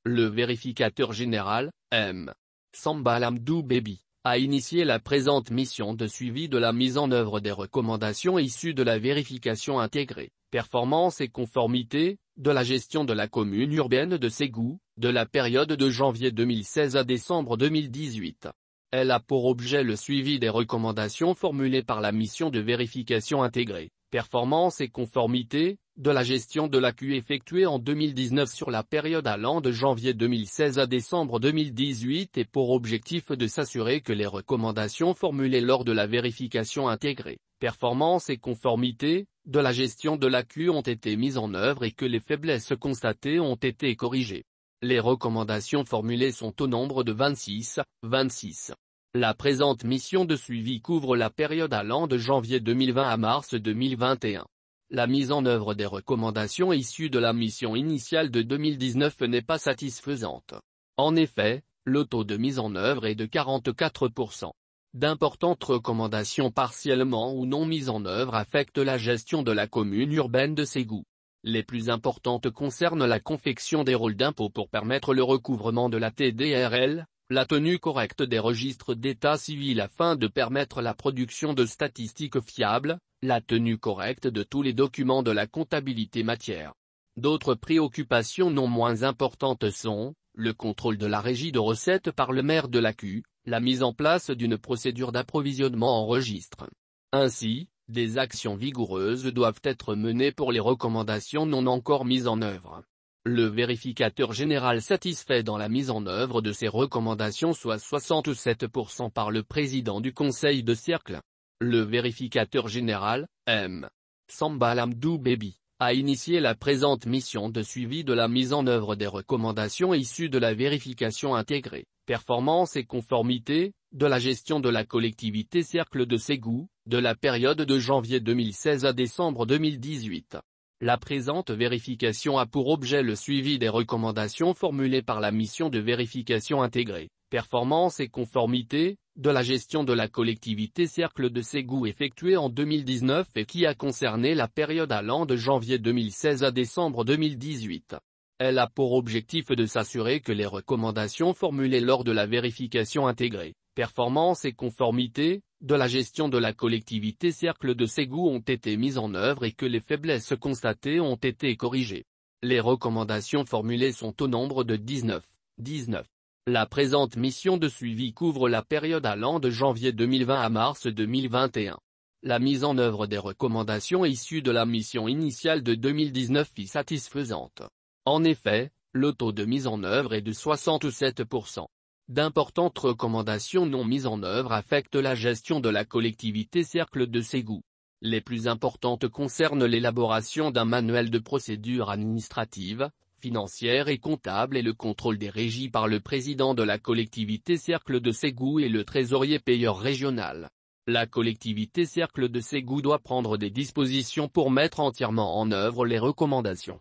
Le vérificateur général, M. Sambal Hamdou Bébi, a initié la présente mission de suivi de la mise en œuvre des recommandations issues de la vérification intégrée, performance et conformité, de la gestion de la commune urbaine de Ségou, de la période de janvier 2016 à décembre 2018. Elle a pour objet le suivi des recommandations formulées par la mission de vérification intégrée, performance et conformité, de la gestion de l'AQ effectuée en 2019 sur la période allant de janvier 2016 à décembre 2018 et pour objectif de s'assurer que les recommandations formulées lors de la vérification intégrée, performance et conformité, de la gestion de l'AQ ont été mises en œuvre et que les faiblesses constatées ont été corrigées. Les recommandations formulées sont au nombre de 26. La présente mission de suivi couvre la période allant de janvier 2020 à mars 2021. La mise en œuvre des recommandations issues de la mission initiale de 2019 n'est pas satisfaisante. En effet, le taux de mise en œuvre est de 44%. D'importantes recommandations partiellement ou non mises en œuvre affectent la gestion de la commune urbaine de Ségou. Les plus importantes concernent la confection des rôles d'impôt pour permettre le recouvrement de la TDRL, la tenue correcte des registres d'état civil afin de permettre la production de statistiques fiables, la tenue correcte de tous les documents de la comptabilité matière. D'autres préoccupations non moins importantes sont, le contrôle de la régie de recettes par le maire de l'AQ, la mise en place d'une procédure d'approvisionnement en registre. Ainsi, des actions vigoureuses doivent être menées pour les recommandations non encore mises en œuvre. Le vérificateur général satisfait dans la mise en œuvre de ces recommandations soit 67% par le président du conseil de cercle. Le vérificateur général, M. Sambal Hamdou Bébi, a initié la présente mission de suivi de la mise en œuvre des recommandations issues de la vérification intégrée, performance et conformité, de la gestion de la collectivité Cercle de Ségou, de la période de janvier 2016 à décembre 2018. La présente vérification a pour objet le suivi des recommandations formulées par la mission de vérification intégrée, performance et conformité, de la gestion de la collectivité Cercle de Ségou effectuée en 2019 et qui a concerné la période allant de janvier 2016 à décembre 2018. Elle a pour objectif de s'assurer que les recommandations formulées lors de la vérification intégrée, performance et conformité, de la gestion de la collectivité Cercle de Ségou ont été mises en œuvre et que les faiblesses constatées ont été corrigées. Les recommandations formulées sont au nombre de 19. La présente mission de suivi couvre la période allant de janvier 2020 à mars 2021. La mise en œuvre des recommandations issues de la mission initiale de 2019 est satisfaisante. En effet, le taux de mise en œuvre est de 67%. D'importantes recommandations non mises en œuvre affectent la gestion de la collectivité Cercle de Ségou. Les plus importantes concernent l'élaboration d'un manuel de procédure administrative, financière et comptable et le contrôle des régies par le président de la collectivité Cercle de Ségou et le trésorier payeur régional. La collectivité Cercle de Ségou doit prendre des dispositions pour mettre entièrement en œuvre les recommandations.